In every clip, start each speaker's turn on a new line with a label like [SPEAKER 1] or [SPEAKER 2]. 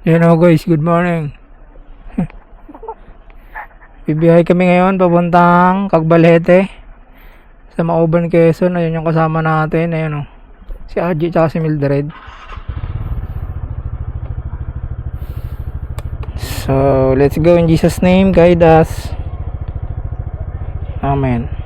[SPEAKER 1] Yan o guys, good morning. Bibiyahe kami ngayon papuntang Cagbalete sa Mauban, Quezon. Ayun yung kasama natin. Ayun o, si Aji tsaka si Mildred. So let's go in Jesus name, guide us. Amen.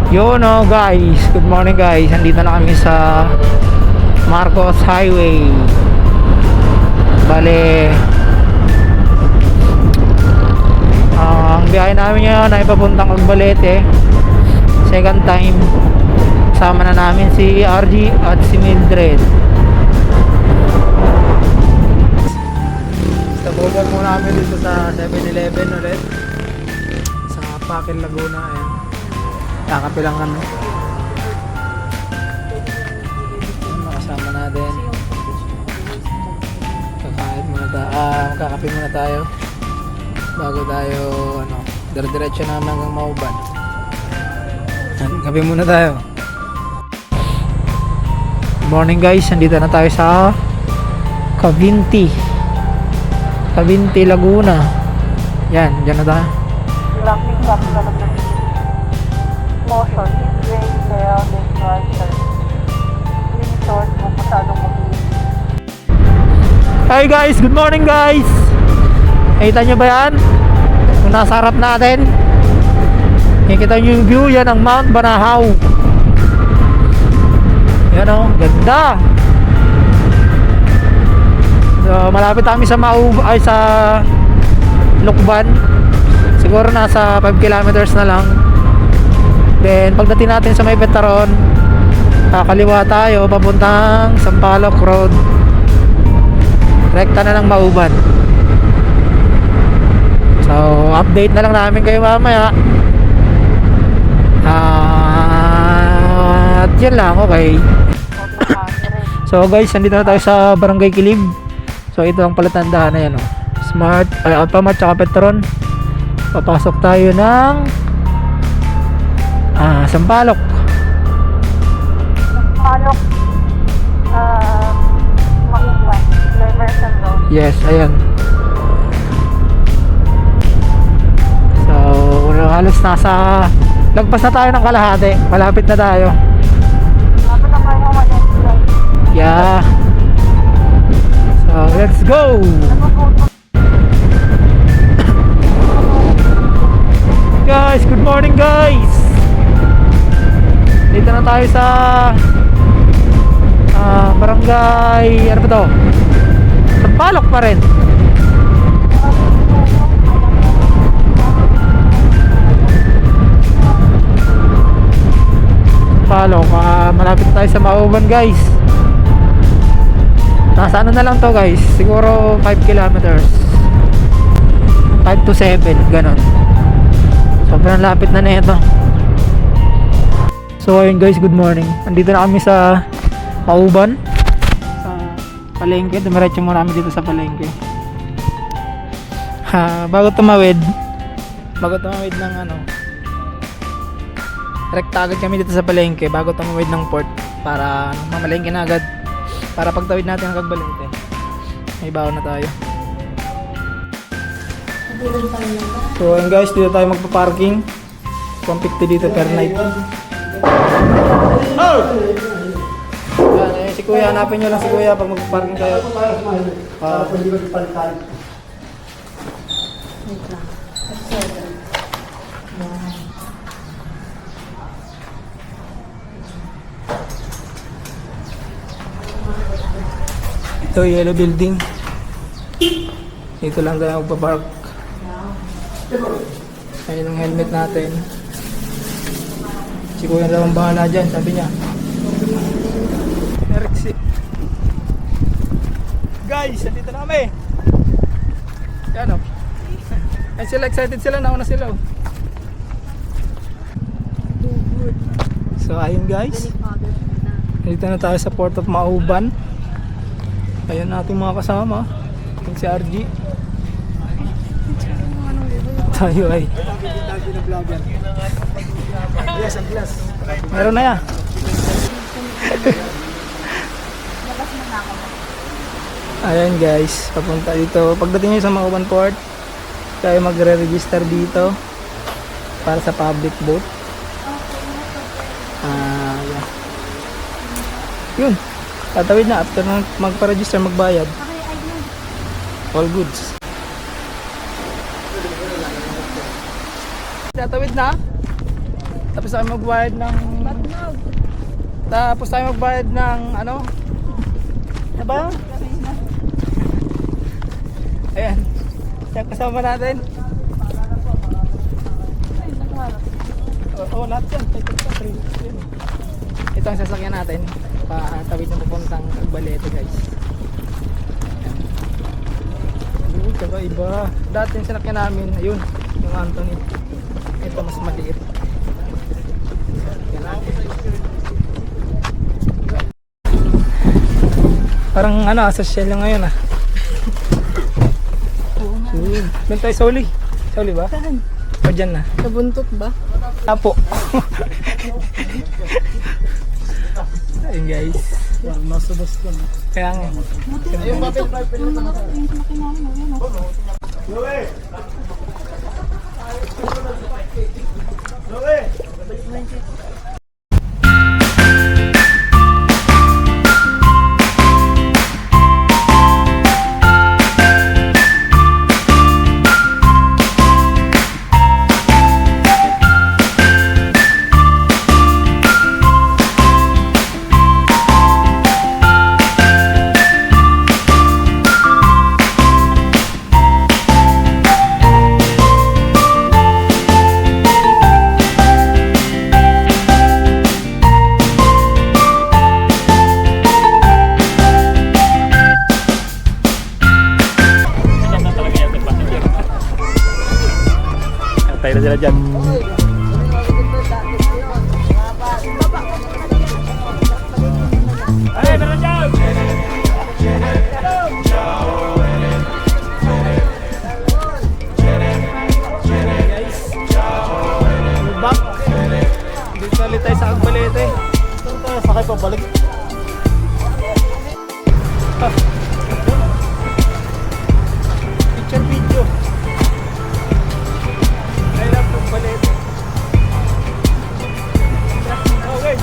[SPEAKER 1] Yo no guys, good morning guys. Andito na kami sa Marcos Highway. Bale, ang biyahe namin ngayon ay papuntang Cagbalete. Second time. Kasama na namin si RG at si Mildred. Tabogan muna namin dito sa 7-Eleven ulit sa Pakin, Laguna. Ayan, kakapilang ano, makasama natin. Kakain muna tayo, magkakape muna tayo bago tayo dire-diretso na hanggang Mauban. Kape muna tayo. Good morning guys, nandito na tayo sa Cavinti, Laguna. Yan, dyan na tayo.
[SPEAKER 2] Motion is very well described. Resort mo masyadong mabilis.
[SPEAKER 1] Hi guys, good morning guys. Nakita nyo ba yan? Kung nasa harap natin, nakikita nyo yung view, yan ang Mount Banahaw. Yan o, ganda. So, malapit kami sa sa Lukban. Siguro nasa 5 kilometers na lang. Then pagdating natin sa may Veteron, kakaliwa tayo papuntang Sampaloc Road. Rekta na ng Mauban. So update na lang namin kayo mamaya. At yun lang, okay. So guys, nandito na tayo sa Barangay Kilib. So ito ang palatandaan na yan, oh. Smart, Alphamart tsaka Petron. Papasok tayo ng Sampaloc.
[SPEAKER 2] Sampaloc, Mauban, Diversion Road.
[SPEAKER 1] Yes, ayan. So halos nasa lagpas na tayo ng kalahati. Malapit na tayo.
[SPEAKER 2] Lapit na kayo mag-enjoy.
[SPEAKER 1] Yeah. So let's go. Guys, good morning guys. Dito na tayo sa barangay, ano ba to? Sampaloc pa rin. Sampaloc, malapit na tayo sa Mauban guys. Nasa ano na lang to guys, siguro 5 kilometers, 5 to 7, ganon. Sobrang lapit na nito. So ayun guys, good morning. Andito na kami sa Mauban, sa palengke. Dumiretso muna kami dito sa palengke. Bago tumawid ng rekta agad kami dito sa palengke bago tumawid ng port para mamalengke na agad para pagtawid natin ng Cagbalete may baon na tayo. So ayun guys, dito tayo magpa-parking. 150 dito per night. Oh! Yan, si kuya, hanapin nyo lang si kuya pag magpa-parking kayo. Ito, yellow building. Dito lang tayo magpa-park. Ayun ang helmet natin. Si kuya daw ang bahala dyan, sabi niya. Eriksi. Guys, nandito na kami. Yan o. Ay sila, excited sila, nauna sila o. So ayun guys, nandito na tayo sa Port of Mauban. Ayun natin mga kasama. Yung si RG. tayo ay meron na yan. Ayan guys, papunta dito. Pagdating nyo sa Mauban Port, tayo magre-register dito para sa public boat. Yeah. Yun, tatawid na after magpa-register, magbayad. All goods. Tatawid na. Tapos tayo magbayad ng ano? Ano ba? Ayan. Siya kasama natin. Oo, lahat yan. Ito ang sasakyan natin. Patawid na pupuntang Balete guys. Ayan. Tsaka iba. Dati yung sinakyan namin, ayun, yung Anthony. Ito mas maliit. Yan natin. Parang ano, social lang ngayon ah. Doon tayo sa uli. Sa uli ba?
[SPEAKER 2] Saan?
[SPEAKER 1] O dyan na.
[SPEAKER 2] Sa buntot ba?
[SPEAKER 1] Apo. Ayun guys. Nasa bus ko na. Kaya nga.
[SPEAKER 2] Yung
[SPEAKER 1] tayo na sila dyan. Ay, meron dyan! Guys, we're back. Dito ulit tayo sa Agbalete. Sakay pa balik. Picture video. I love Agbalete. Okay.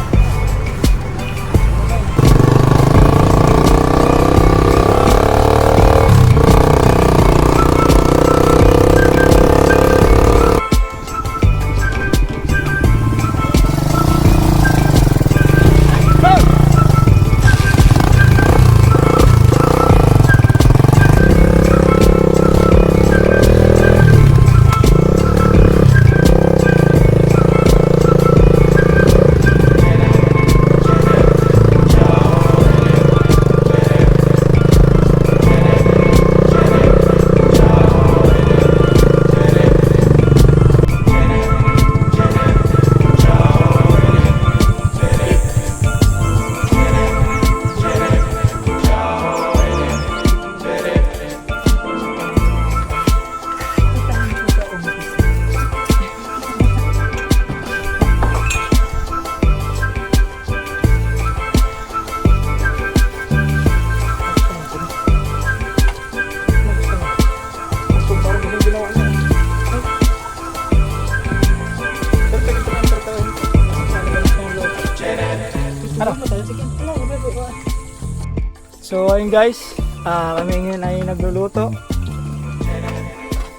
[SPEAKER 1] So ayun guys, kami ngayon ay nagluluto.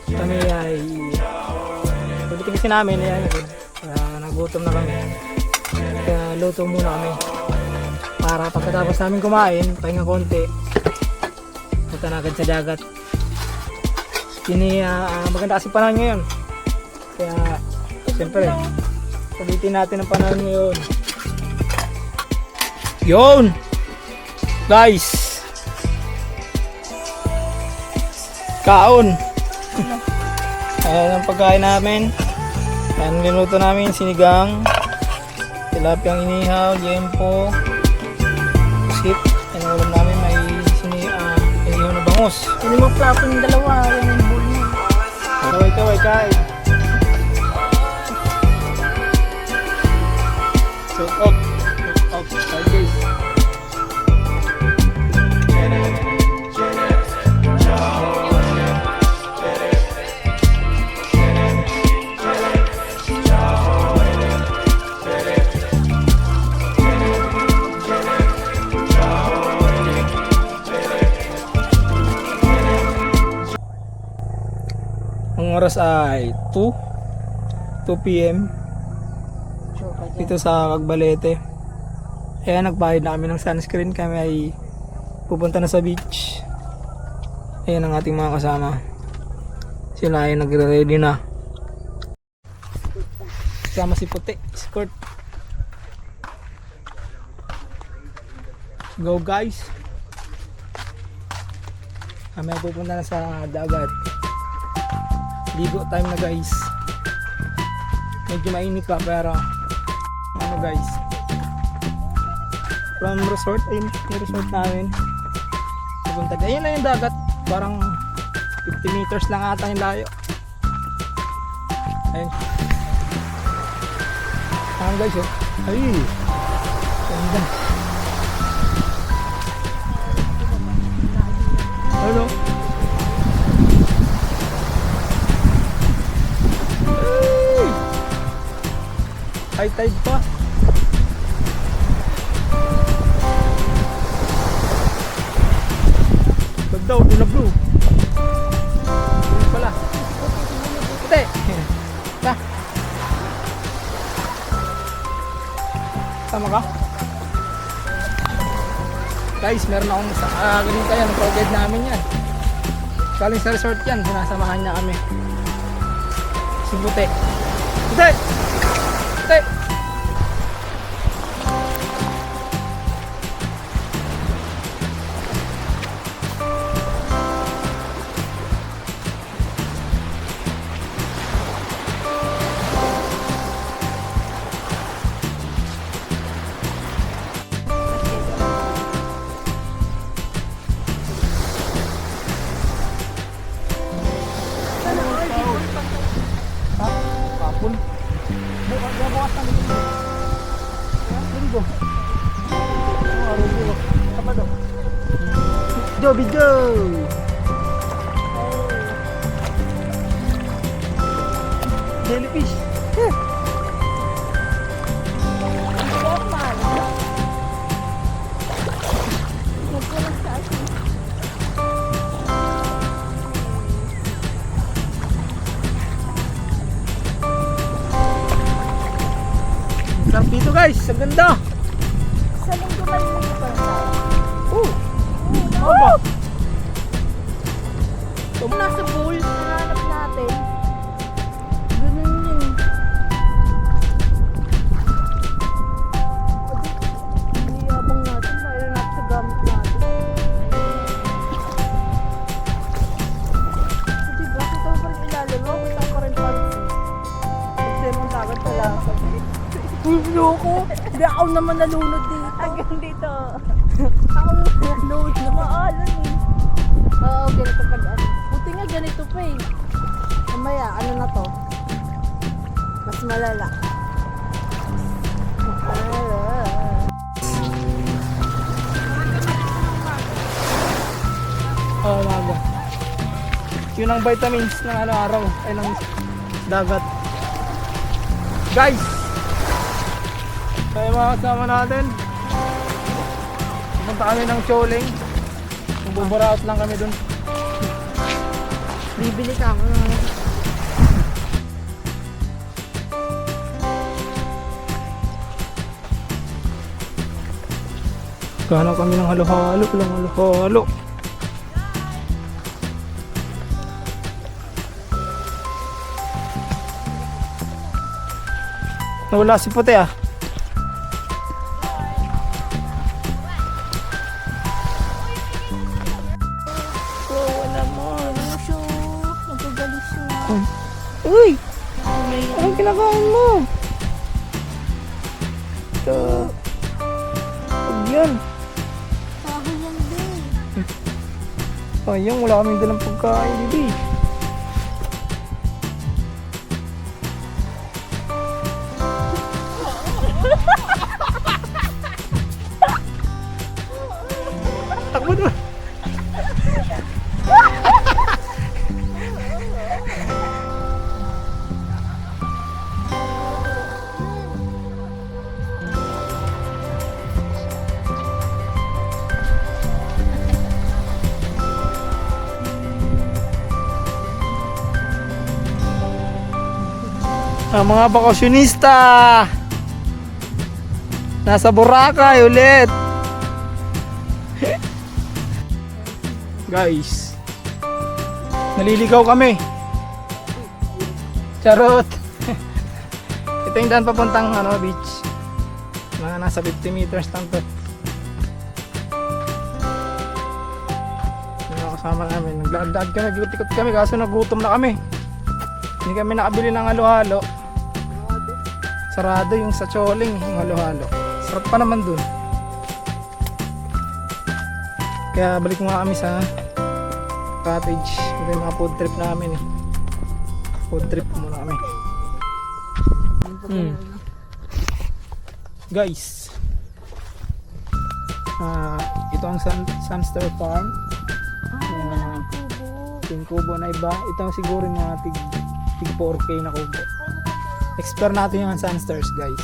[SPEAKER 1] Kami ay pagdating kasi namin ay nagutom na kami. Kaya luto muna kami. Para pagkatapos namin kumain, pahinga konti, punta na agad sa dagat. Maganda kasi panahon ngayon. Kaya siyempre, palitin natin ang panahon ngayon. Yun! Guys! Kaon! Ayan ang pagkain namin. Ayan, niluto namin sinigang, tilapiyang inihaw, liempo, sip. Ayan ang ulam namin, may inihaw na bangus.
[SPEAKER 2] Hindi mo plato yung dalawa. Yan yung bowl mo.
[SPEAKER 3] Kaway-kaway kain. Shout out. Shout out. Hi guys. Ang oras ay 2 p.m. dito sa Cagbalete. Kaya nagbayad na kami ng sunscreen. Kami ay pupunta na sa beach. Ayan ang ating mga kasama. Sila ay nagre-ready na. Kasama si Puti, escort. Go guys. Kami ay pupunta na sa dagat. Ligo time na guys. Medyo mainit pa pero ano guys, from resort, ayun yung resort namin pupunta, ayun lang yung dagat, parang 50 meters lang ata yung layo. Ayun guys, oh. Ay ganda. Hello. High tide pa. Ganda, blue na blue. Blue pala. Puti. Ta. Tama ka? Guys, meron akong ganito yan. Pro-guide namin yan. Galing sa resort yan. Sinasamahan niya kami. Si Puti. Puti! Puti! Kapon. Bukas na linggo. Linggo. Linggo. Kapado. Joby Joe. Jellyfish. Sarap dito guys, ang ganda.
[SPEAKER 2] Sa linggo ba yung mga parang?
[SPEAKER 3] Ano ba?
[SPEAKER 2] Kung nasa pool, hanap natin. Ganun yun. Iyabang natin, mayroon natin sa gamit natin. Diba, kita mo pa rin ilalim mo, kita mo pa rin pansin. Kasi mong dagat pala. Uy, loko! Hindi ako naman nalunod dito. Hanggang dito. Ako nalunod na maalan eh. Oo, ganito pag ano. Buti nga ganito pa eh. Mamaya, ano na to? Mas malala.
[SPEAKER 3] Oh, maga. Yun ang vitamins ng araw ay ng dagat. Guys! Kaya mga kasama natin. Pupunta kami ng Choling. Buburaot lang kami dun.
[SPEAKER 2] Bibili ka ako.
[SPEAKER 3] Gano'n kami ng halo-halo. Walang halo-halo. Nawala si Puti ah. Uy! Anong kinakain mo? Ito. Huwag yan.
[SPEAKER 2] Kahoy yan din.
[SPEAKER 3] Sayang, wala kaming dalang pagkain, baby. Ang mga bakasyonista nasa Boracay ulit. Guys, naliligaw kami. Charot. Ito yung daan papuntang beach. Mga nasa 50 meters lang to. Yung mga kasama namin, naglalakad kami, ikot-ikot kami kaso nagutom na kami. Hindi kami nakabili ng halo-halo. Sarado yung sa Choling, yung halo-halo. Sarap pa naman dun. Kaya balik nga kami sa cottage. Ito yung mga food trip namin eh. Food trip muna kami. Guys, ito ang Sunstar Farm. Yung kubo na iba. Ito siguro yung mga tig 4K na kubo. Explore natin yung Sunstars, guys.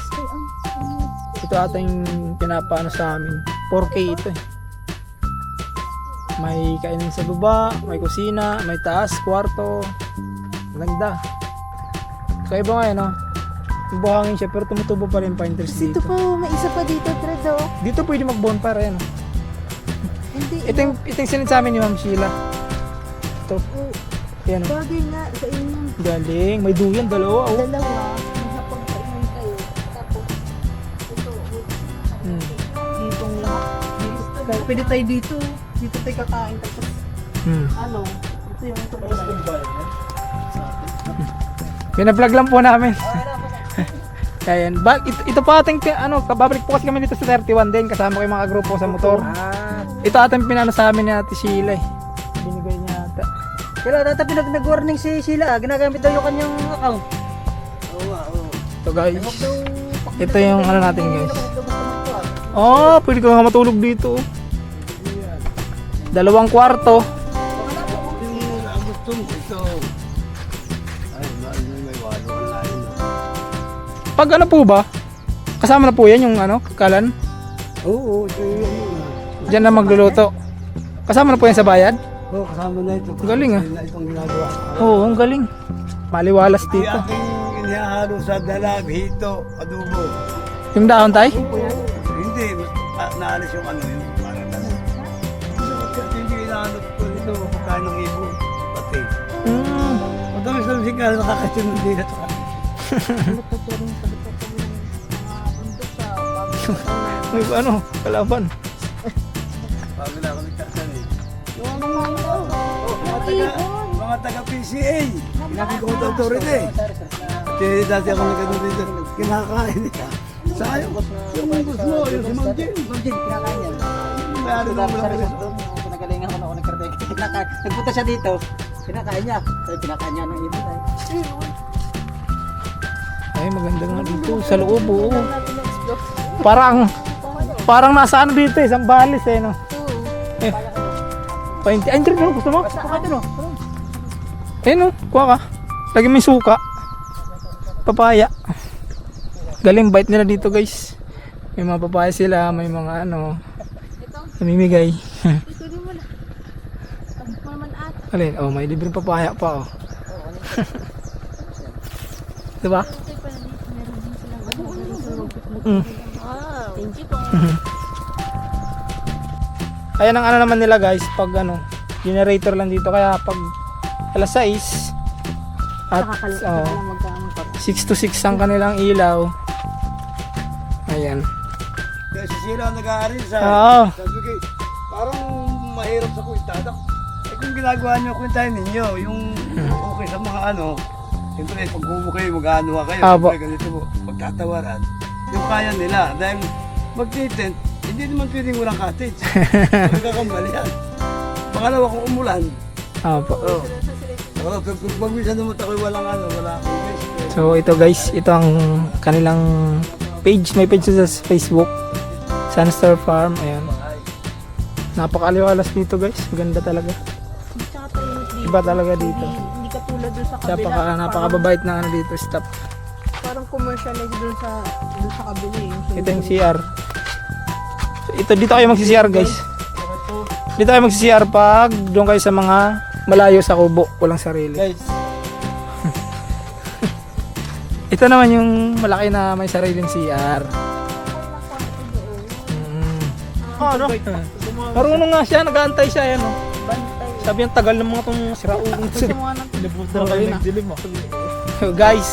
[SPEAKER 3] Ito ata yung pinapaano sa amin. 4K ito eh. May kainin sa baba, may kusina, may taas, kwarto. Maganda. So iba nga no? Buhangin siya pero tumutubo pa rin pine trees dito.
[SPEAKER 2] Dito po, may isa pa dito, Tredo.
[SPEAKER 3] Dito pwede mag-bonfire yan.
[SPEAKER 2] Hindi.
[SPEAKER 3] Ito yung sinid sa amin ni Ma'am Sheila. Ito. Yan o.
[SPEAKER 2] Bagay nga sa inyo.
[SPEAKER 3] Galing. May duyan, dalawa. Oh.
[SPEAKER 2] Dalawa. Nakapagpainan kayo. Tapos, ito. Ditong lahat. Pwede tayo dito. Dito tayo kakain. Tapos, ano, ito yung tumulay.
[SPEAKER 3] Pina-vlog lang po namin. Kaya yan. Ito pa ating babalik po kasi kami dito sa 31 din kasama ko yung mga grupo sa motor. Ito ating pinano sa amin ni Ate Sheila eh. Binigay niya ata.
[SPEAKER 2] Kailan dati nag-warning si Sheila, ginagamit daw yung kanyang account.
[SPEAKER 3] Ito guys. Ito yung natin guys. Oh, pwede ka nga matulog dito. 2 kwarto. Pag ano po ba? Kasama na po yan yung kalan?
[SPEAKER 4] Oo, ito yung
[SPEAKER 3] Diyan na magluluto. Kasama na po yan sa bayad?
[SPEAKER 4] Oo, kasama na ito.
[SPEAKER 3] Ang galing ah.
[SPEAKER 4] Itong ginagawa.
[SPEAKER 3] Oo, ang galing. Maliwalas
[SPEAKER 4] Yung
[SPEAKER 3] dito.
[SPEAKER 4] aking inihahalo sa dalag, hito, adobo.
[SPEAKER 3] Yung dahon tay?
[SPEAKER 4] Hindi, naalis yung yung parang dalag. Hindi inaanot ko nito, pagkain ng ibon. Pati. Madamis na musika na nakakasunod din ito.
[SPEAKER 3] May kalaban.
[SPEAKER 4] Bago na ako nagkasan eh. Mga taga-PCA. Ginagin ko ito authority eh. Kasi dati ako nagkano dito. Kinakain nila. Sayang. Yung gusto mo, yung si Ma'am Jane. Ma'am Jane, kinakain yan. Mayari na mo lang ito.
[SPEAKER 2] Pinagalingan ko na ako nagkarte. Nagpunta siya dito. Kinakain niya. Kinakain niya ng ibon.
[SPEAKER 3] Ay, maganda nga dito. Sa loob, oo. Parang nasa dito eh. Sambales eh, no? Eh. Painti. Ay, hindi gusto mo? Eh, no? Kuha ka. Lagi may suka. Papaya. Galing bite nila dito, guys. May mga papaya sila. May mga namimigay. Alin? Oh, may libreng papaya pa, oh. Diba?
[SPEAKER 2] Thank you po.
[SPEAKER 3] Ayan ang naman nila guys, pag generator lang dito, kaya pag alas 6 at 6 to 6 ang kanilang ilaw. Ayan.
[SPEAKER 4] Kaya si Sira nag-aaral sa...
[SPEAKER 3] Oo.
[SPEAKER 4] Sabi ko, parang mahirap sa kwintada. Eh kung ginagawa niyo, kwintahin ninyo, yung okay sa mga siyempre pag kayo, mag-ano kayo,
[SPEAKER 3] Aba.
[SPEAKER 4] siyempre ganito mo, magtatawaran. Yung kaya nila, dahil mag-tent, hindi naman pwedeng walang cottage. Magkakambali yan. Pangalawa kung umulan,
[SPEAKER 3] Opo.
[SPEAKER 4] pag minsan naman ako'y wala akong guys.
[SPEAKER 3] So ito guys, ito ang kanilang page. May page sa Facebook, Sunstar Farm. Ayan. Napakaliwalas dito guys. Ganda talaga. Iba talaga dito.
[SPEAKER 2] Hindi ka tulad dun sa kabila.
[SPEAKER 3] Napakababait na dito staff.
[SPEAKER 2] Parang commercialize dun sa kabila eh.
[SPEAKER 3] Ito yung CR. So, dito kayo magsi-CR guys. Dito kayo magsi-CR pag doon kayo sa mga malayo sa kubo, walang sarili.
[SPEAKER 4] Guys,
[SPEAKER 3] Ito naman yung malaki na may sariling CR.
[SPEAKER 2] Ano?
[SPEAKER 3] Marunong nga siya, nag-aantay siya, yan oh.
[SPEAKER 2] Bantay.
[SPEAKER 3] Sabi ang tagal ng mga itong siraulong sila.
[SPEAKER 2] Mga nang
[SPEAKER 3] Inabutan na kami ng dilim oh. Guys,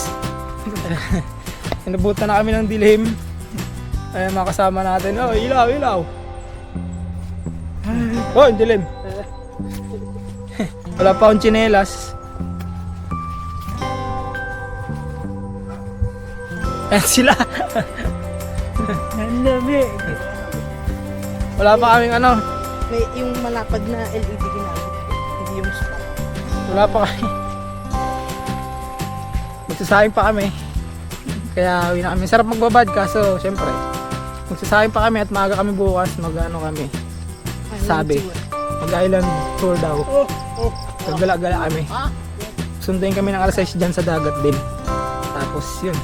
[SPEAKER 3] inabutan na kami ng dilim. Ayan mga kasama natin. Oh, ilaw, ilaw. Oh, yung dilim. Wala pa akong tsinelas. Ayan sila.
[SPEAKER 2] Ang dami.
[SPEAKER 3] Wala pa kaming ano.
[SPEAKER 2] May yung malapad na LED ginamit. Hindi yung spot.
[SPEAKER 3] Wala pa kami. Magsasayang pa kami. Kaya uwi na kami. Sarap magbabad kaso syempre. Magsasayang pa kami at maaga kami bukas. Mag-ano kami. Sabi. Mag-island tour daw. Gagala-gala kami. Sunduin kami ng alas 6 dyan sa dagat din. Tapos yun.